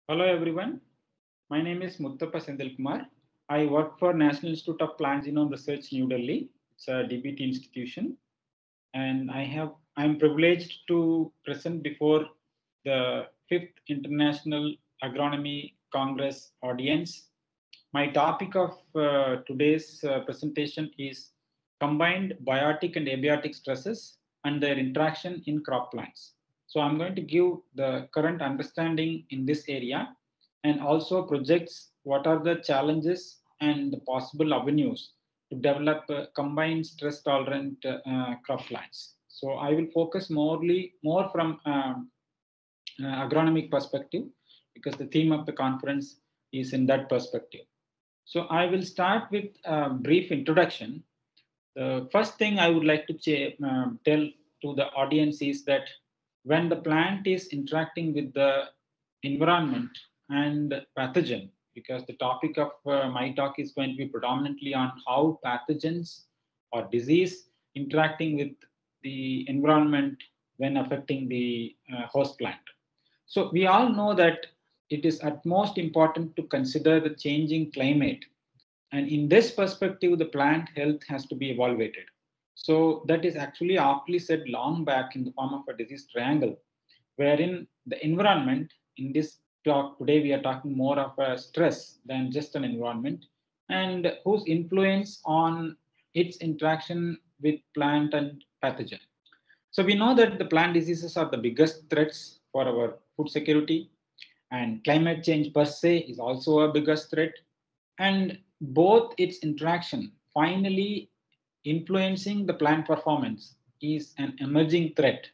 Hello everyone, my name is Muttappa Senthilkumar. I work for National Institute of Plant Genome Research, New Delhi. It's a DBT institution, and I'm privileged to present before the 5th International Agronomy Congress audience. My topic of today's presentation is combined biotic and abiotic stresses and their interaction in crop plants. So I'm going to give the current understanding in this area and also projects what are the challenges and the possible avenues to develop combined stress tolerant crop plants. So I will focus more from agronomic perspective because the theme of the conference is in that perspective. So I will start with a brief introduction. The first thing I would like to tell to the audience is that when the plant is interacting with the environment and pathogen, because the topic of my talk is going to be predominantly on how pathogens or disease interacting with the environment when affecting the host plant. So we all know that it is at most important to consider the changing climate. And in this perspective, the plant health has to be evaluated. So that is actually aptly said long back in the form of a disease triangle, wherein the environment in this talk today, we are talking more of a stress than just an environment, and whose influence on its interaction with plant and pathogen. So we know that the plant diseases are the biggest threats for our food security, and climate change per se is also a biggest threat. And both its interaction finally influencing the plant performance is an emerging threat.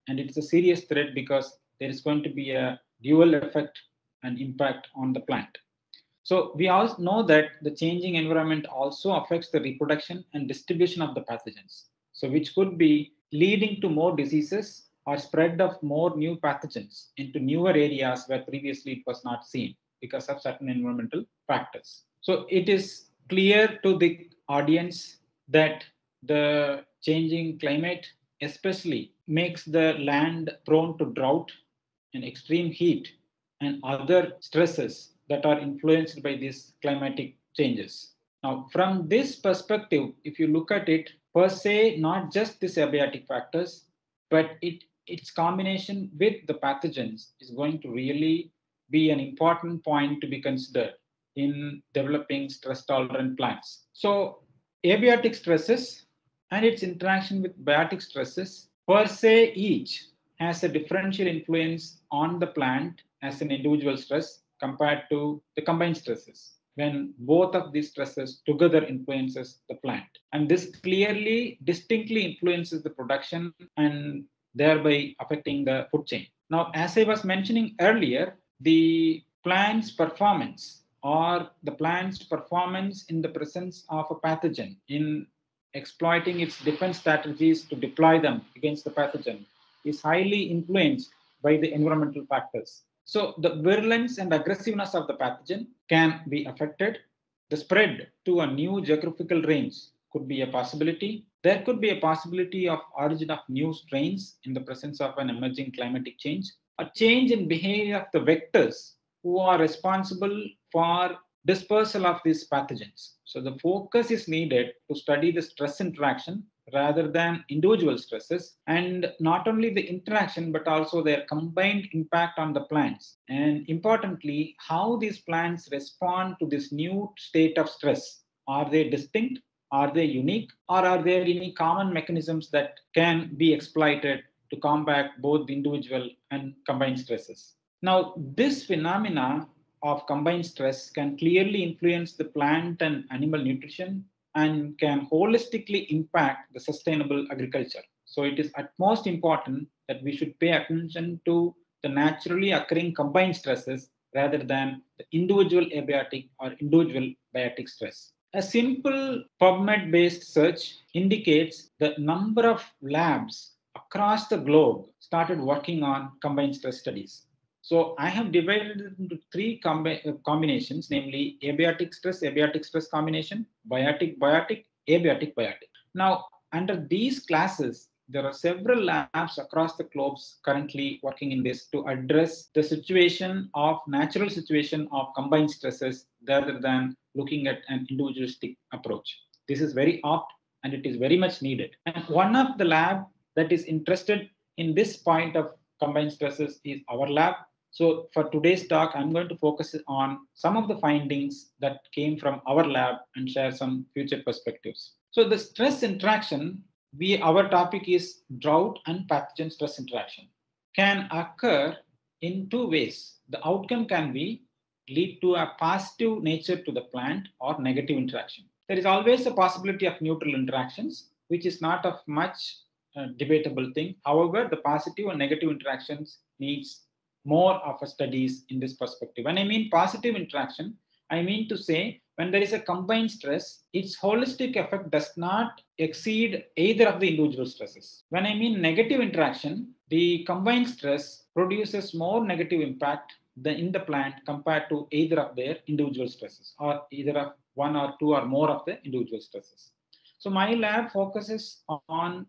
And it's a serious threat because there is going to be a dual effect and impact on the plant. So we all know that the changing environment also affects the reproduction and distribution of the pathogens. So which could be leading to more diseases or spread of more new pathogens into newer areas where previously it was not seen because of certain environmental factors. So it is clear to the audience that the changing climate especially makes the land prone to drought and extreme heat and other stresses that are influenced by these climatic changes. Now, from this perspective, if you look at it, per se, not just these abiotic factors, but its combination with the pathogens is going to really be an important point to be considered in developing stress tolerant plants. So, abiotic stresses and its interaction with biotic stresses per se each has a differential influence on the plant as an individual stress compared to the combined stresses when both of these stresses together influences the plant, and this clearly distinctly influences the production and thereby affecting the food chain. Now, as I was mentioning earlier, the plant's performance or the plant's performance in the presence of a pathogen in exploiting its defense strategies to deploy them against the pathogen is highly influenced by the environmental factors. So the virulence and aggressiveness of the pathogen can be affected. The spread to a new geographical range could be a possibility. There could be a possibility of origin of new strains in the presence of an emerging climatic change. A change in behavior of the vectors who are responsible for dispersal of these pathogens. So the focus is needed to study the stress interaction rather than individual stresses, and not only the interaction but also their combined impact on the plants, and importantly how these plants respond to this new state of stress. Are they distinct, are they unique, or are there any common mechanisms that can be exploited to combat both the individual and combined stresses? Now, this phenomena of combined stress can clearly influence the plant and animal nutrition and can holistically impact the sustainable agriculture. So it is at most important that we should pay attention to the naturally occurring combined stresses rather than the individual abiotic or individual biotic stress. A simple PubMed based search indicates the number of labs across the globe started working on combined stress studies. So I have divided it into three combinations, namely abiotic stress combination, biotic-biotic, abiotic-biotic. Now, under these classes, there are several labs across the globes currently working in this to address the situation of natural situation of combined stresses rather than looking at an individualistic approach. This is very apt and it is very much needed. And one of the lab that is interested in this point of combined stresses is our lab. So for today's talk, I'm going to focus on some of the findings that came from our lab and share some future perspectives. So the stress interaction, our topic is drought and pathogen stress interaction, can occur in two ways. The outcome can be lead to a positive nature to the plant or negative interaction. There is always a possibility of neutral interactions, which is not of much debatable thing. However, the positive and negative interactions needs more of a studies in this perspective. When I mean positive interaction, I mean to say when there is a combined stress, its holistic effect does not exceed either of the individual stresses. When I mean negative interaction, the combined stress produces more negative impact in the plant compared to either of their individual stresses or either of one or two or more of the individual stresses. So my lab focuses on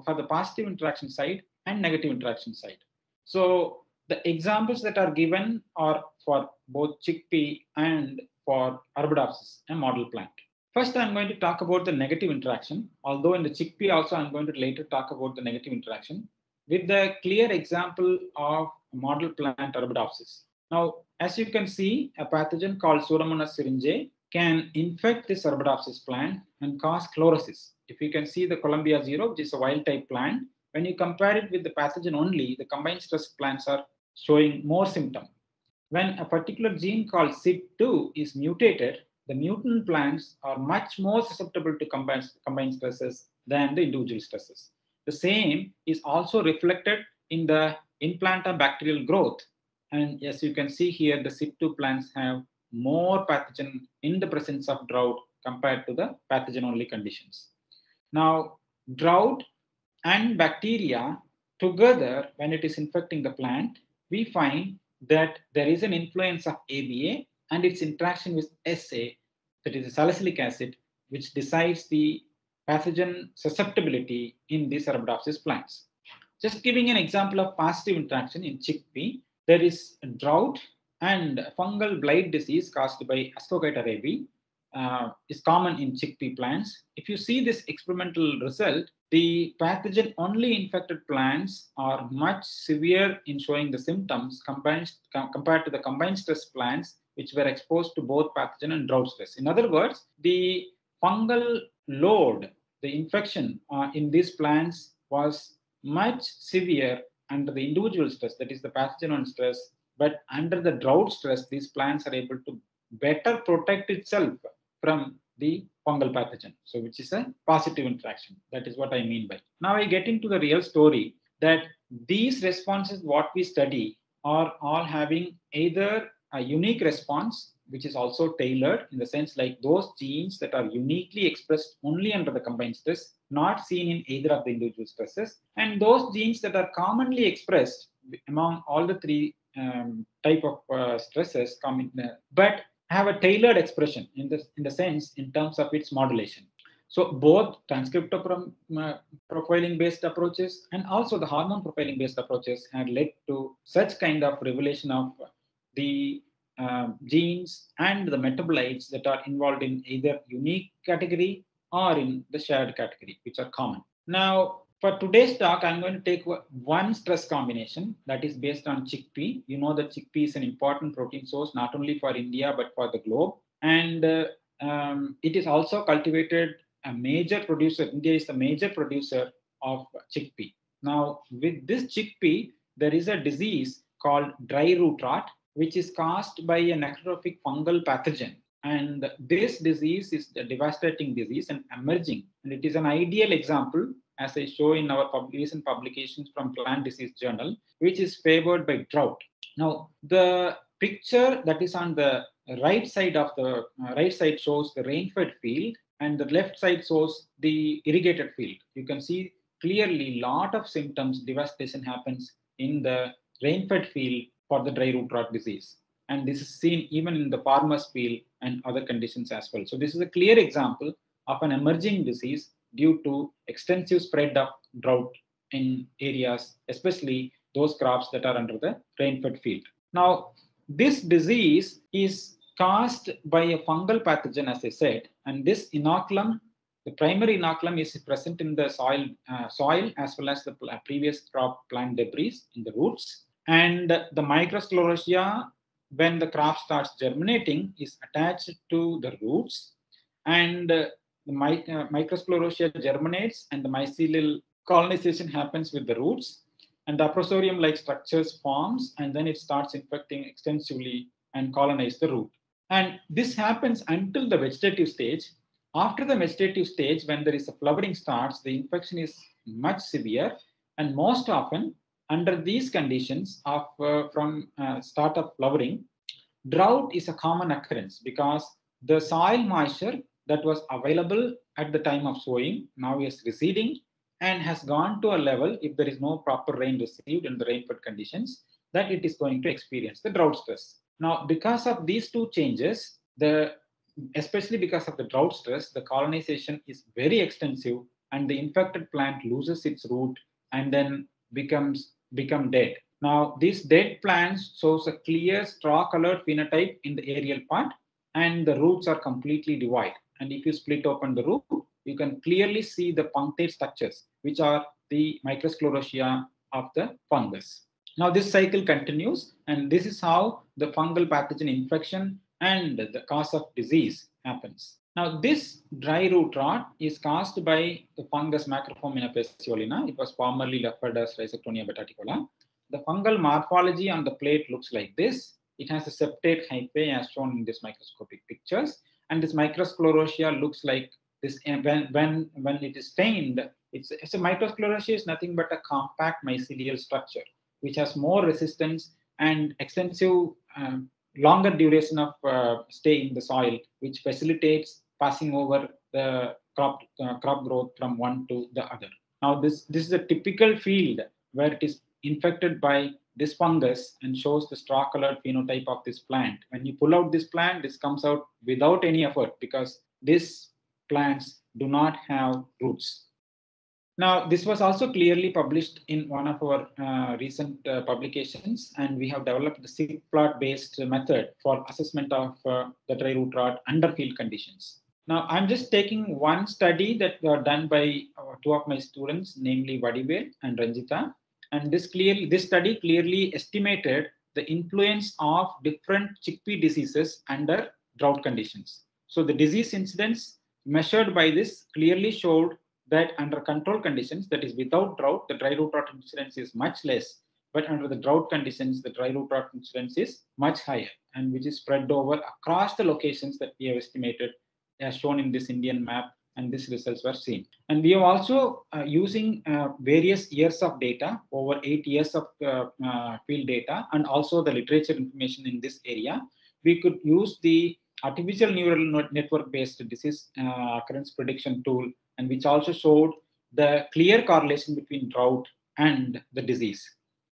for the positive interaction side and negative interaction side. So the examples that are given are for both chickpea and for Arabidopsis, a model plant. First, I'm going to talk about the negative interaction, although in the chickpea also I'm going to later talk about the negative interaction with the clear example of model plant Arabidopsis. Now, as you can see, a pathogen called Pseudomonas syringae can infect this Arabidopsis plant and cause chlorosis. If you can see the Columbia 0, which is a wild type plant, when you compare it with the pathogen only, the combined stress plants are showing more symptom. When a particular gene called SID2 is mutated, the mutant plants are much more susceptible to combined stresses than the individual stresses. The same is also reflected in the in-planta bacterial growth. And as you can see here, the SID2 plants have more pathogen in the presence of drought compared to the pathogen-only conditions. Now, drought and bacteria together, when it is infecting the plant, we find that there is an influence of ABA and its interaction with SA, that is salicylic acid, which decides the pathogen susceptibility in these Arabidopsis plants. Just giving an example of positive interaction in chickpea, there is drought and fungal blight disease caused by Ascochyta rabi is common in chickpea plants. If you see this experimental result, the pathogen only infected plants are much severe in showing the symptoms compared to the combined stress plants, which were exposed to both pathogen and drought stress. In other words, the fungal load, the infection in these plants was much severe under the individual stress, that is the pathogen on stress, but under the drought stress, these plants are able to better protect itself from the fungal pathogen, so which is a positive interaction. That is what I mean by. Now I get into the real story that these responses, what we study, are all having either a unique response, which is also tailored in the sense like those genes that are uniquely expressed only under the combined stress, not seen in either of the individual stresses, and those genes that are commonly expressed among all the three type of stresses, but have a tailored expression in the sense in terms of its modulation. So both transcriptome profiling based approaches and also the hormone profiling based approaches had led to such kind of revelation of the genes and the metabolites that are involved in either unique category or in the shared category, which are common. Now, for today's talk, I'm going to take one stress combination that is based on chickpea. You know that chickpea is an important protein source, not only for India, but for the globe. And it is also cultivated a major producer. India is the major producer of chickpea. Now, with this chickpea, there is a disease called dry root rot, which is caused by a necrotrophic fungal pathogen. And this disease is a devastating disease and emerging. And it is an ideal example, as I show in our recent publications from Plant Disease Journal, which is favored by drought. Now, the picture that is on the right side of the right side shows the rain-fed field, and the left side shows the irrigated field. You can see clearly a lot of symptoms, devastation happens in the rain-fed field for the dry root rot disease. And this is seen even in the farmer's field and other conditions as well. So this is a clear example of an emerging disease due to extensive spread of drought in areas, especially those crops that are under the rain-fed field. Now, this disease is caused by a fungal pathogen, as I said, and this inoculum, the primary inoculum, is present in the soil as well as the previous crop plant debris in the roots. And the microsclerotia, when the crop starts germinating, is attached to the roots, and the microsclerotia germinates, and the mycelial colonization happens with the roots, and the aprosorium-like structures forms, and then it starts infecting extensively and colonize the root. And this happens until the vegetative stage. After the vegetative stage, when there is a flowering starts, the infection is much severe, and most often under these conditions of from start of flowering, drought is a common occurrence because the soil moisture that was available at the time of sowing now is receding and has gone to a level, if there is no proper rain received in the rain-fed conditions, that it is going to experience the drought stress. Now, because of these two changes, especially because of the drought stress, the colonization is very extensive, and the infected plant loses its root and then become dead. Now, these dead plants shows a clear straw-colored phenotype in the aerial part, and the roots are completely devoid. And if you split open the root, you can clearly see the punctate structures, which are the microsclerotia of the fungus. Now, this cycle continues, and this is how the fungal pathogen infection and the cause of disease happens. Now, this dry root rot is caused by the fungus Macrophomina phaseolina. It was formerly referred as Rhizoctonia betaticola. The fungal morphology on the plate looks like this. It has a septate hyphae as shown in these microscopic pictures, and this microsclerotia looks like this. When it is stained, it's a microsclerotia is nothing but a compact mycelial structure which has more resistance and extensive longer duration of stay in the soil, which facilitates passing over the crop growth from one to the other. Now, this is a typical field where it is infected by this fungus and shows the straw-colored phenotype of this plant. When you pull out this plant, this comes out without any effort because these plants do not have roots. Now, this was also clearly published in one of our recent publications, and we have developed the SIG plot-based method for assessment of the dry root rot under field conditions. Now, I'm just taking one study that was done by two of my students, namely Vadivel and Ranjita, and this study clearly estimated the influence of different chickpea diseases under drought conditions. So the disease incidence measured by this clearly showed that under control conditions, that is without drought, the dry root rot incidence is much less. But under the drought conditions, the dry root rot incidence is much higher, and which is spread over across the locations that we have estimated as shown in this Indian map, and these results were seen. And we are also using various years of data, over 8 years of field data, and also the literature information in this area. We could use the artificial neural network-based disease occurrence prediction tool, and which also showed the clear correlation between drought and the disease,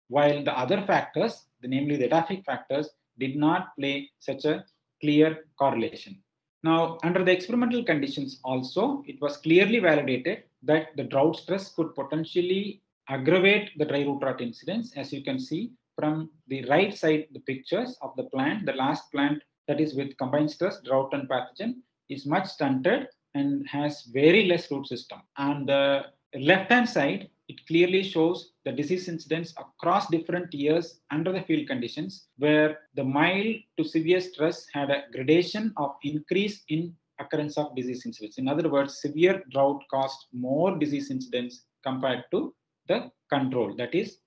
while the other factors, namely the edaphic factors, did not play such a clear correlation. Now, under the experimental conditions also, it was clearly validated that the drought stress could potentially aggravate the dry root rot incidence. As you can see from the right side, the pictures of the plant, the last plant that is with combined stress, drought and pathogen, is much stunted and has very less root system. On the left-hand side, it clearly shows the disease incidence across different years under the field conditions, where the mild to severe stress had a gradation of increase in occurrence of disease incidence. In other words, severe drought caused more disease incidence compared to the control, that is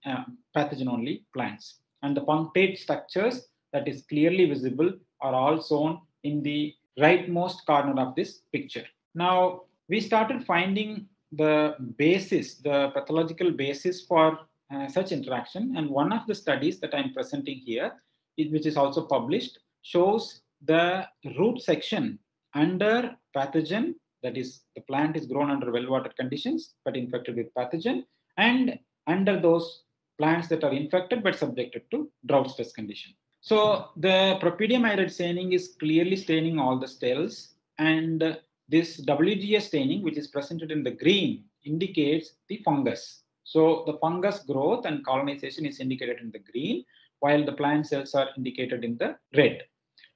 pathogen-only plants. And the punctate structures that is clearly visible are all shown in the rightmost corner of this picture. Now, we started finding the basis, the pathological basis for such interaction. And one of the studies that I'm presenting here, which is also published, shows the root section under pathogen, that is, the plant is grown under well-watered conditions, but infected with pathogen, and under those plants that are infected but subjected to drought stress condition. So the Propedium iodide staining is clearly staining all the cells, and this WGS staining, which is presented in the green, indicates the fungus. So the fungus growth and colonization is indicated in the green, while the plant cells are indicated in the red.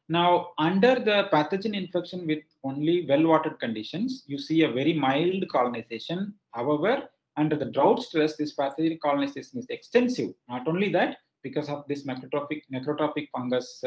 Now, under the pathogen infection with only well-watered conditions, you see a very mild colonization. However, under the drought stress, this pathogenic colonization is extensive. Not only that, because of this necrotrophic fungus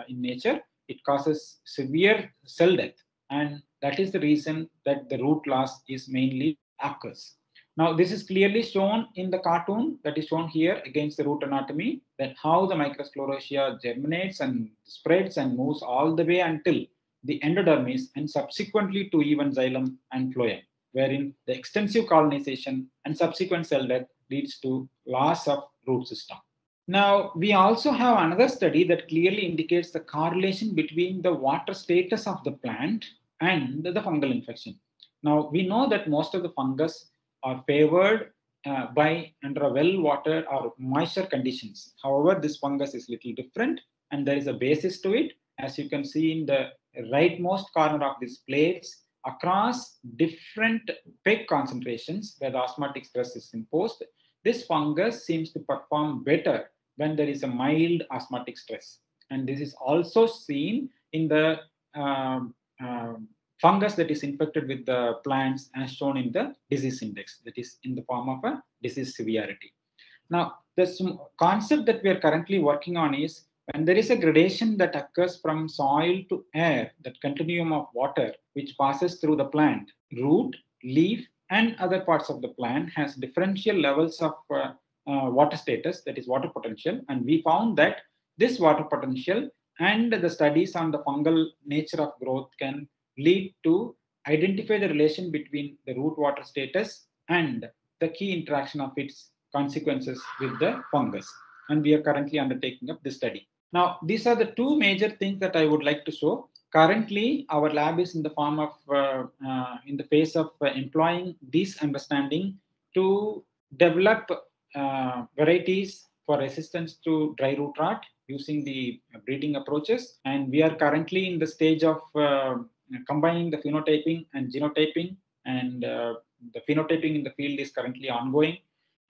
in nature, it causes severe cell death. And that is the reason that the root loss is mainly occurs. Now, this is clearly shown in the cartoon that is shown here against the root anatomy, that how the microsporotia germinates and spreads and moves all the way until the endodermis and subsequently to even xylem and phloem, wherein the extensive colonization and subsequent cell death leads to loss of root system. Now, we also have another study that clearly indicates the correlation between the water status of the plant and the fungal infection. Now, we know that most of the fungus are favored by under a well-watered or moisture conditions. However, this fungus is little different, and there is a basis to it. As you can see in the rightmost corner of these plates, across different peg concentrations where the osmotic stress is imposed, this fungus seems to perform better when there is a mild osmotic stress. And this is also seen in the fungus that is infected with the plants as shown in the disease index, that is in the form of a disease severity. Now, the concept that we are currently working on is when there is a gradation that occurs from soil to air, that continuum of water which passes through the plant, root, leaf, and other parts of the plant has differential levels of water status, that is water potential. And we found that this water potential and the studies on the fungal nature of growth can lead to identify the relation between the root water status and the key interaction of its consequences with the fungus. And we are currently undertaking up this study. Now, these are the two major things that I would like to show. Currently, our lab is in the form of, in the phase of employing this understanding to develop varieties for resistance to dry root rot using the breeding approaches. And we are currently in the stage of combining the phenotyping and genotyping, and the phenotyping in the field is currently ongoing.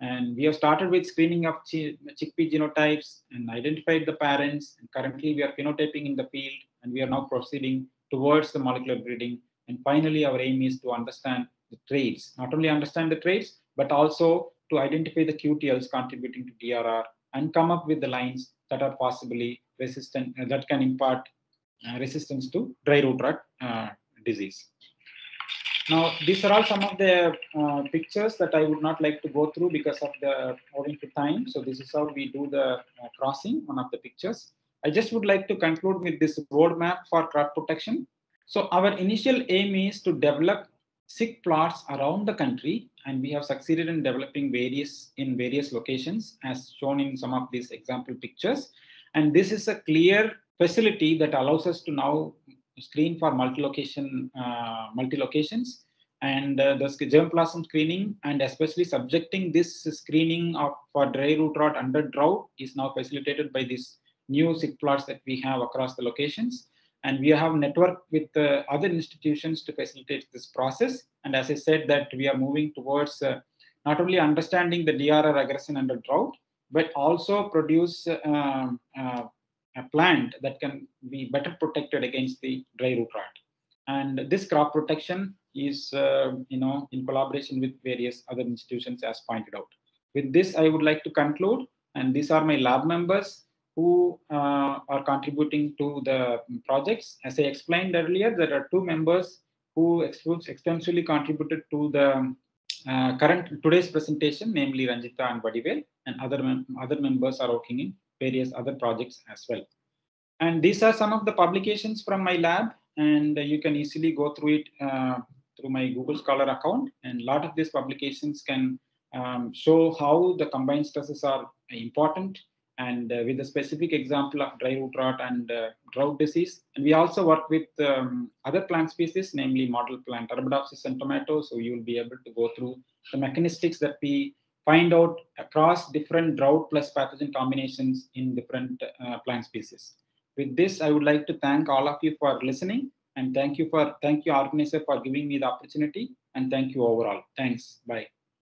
And we have started with screening of chickpea genotypes and identified the parents. And currently, we are phenotyping in the field, and we are now proceeding towards the molecular breeding. And finally, our aim is to understand the traits, not only understand the traits, but also to identify the QTLs contributing to DRR and come up with the lines that are possibly resistant, that can impart resistance to dry root rot disease. Now, these are all some of the pictures that I would not like to go through because of the owing to time. So this is how we do the crossing, one of the pictures. I just would like to conclude with this roadmap for crop protection. So our initial aim is to develop sick plots around the country, and we have succeeded in developing various locations as shown in some of these example pictures. And this is a clear facility that allows us to now screen for multi-locations, and the germplasm screening, and especially subjecting this screening for dry root rot under drought is now facilitated by these new sick plots that we have across the locations. And we have networked with other institutions to facilitate this process. And as I said, that we are moving towards not only understanding the DRR aggression under drought, but also produce a plant that can be better protected against the dry root rot. And this crop protection is, in collaboration with various other institutions, as pointed out. With this, I would like to conclude. And these are my lab members who are contributing to the projects. As I explained earlier, there are two members who extensively contributed to the today's presentation, namely Ranjita and Vadivel, and other members are working in various other projects as well. And these are some of the publications from my lab, and you can easily go through it through my Google Scholar account. And a lot of these publications can show how the combined stresses are important, and with a specific example of dry root rot and drought disease. And we also work with other plant species, namely model plant Arabidopsis and tomato. So you will be able to go through the mechanistics that we find out across different drought plus pathogen combinations in different plant species. With this, I would like to thank all of you for listening, and thank you organizer for giving me the opportunity. and thank you overall. Thanks. Bye.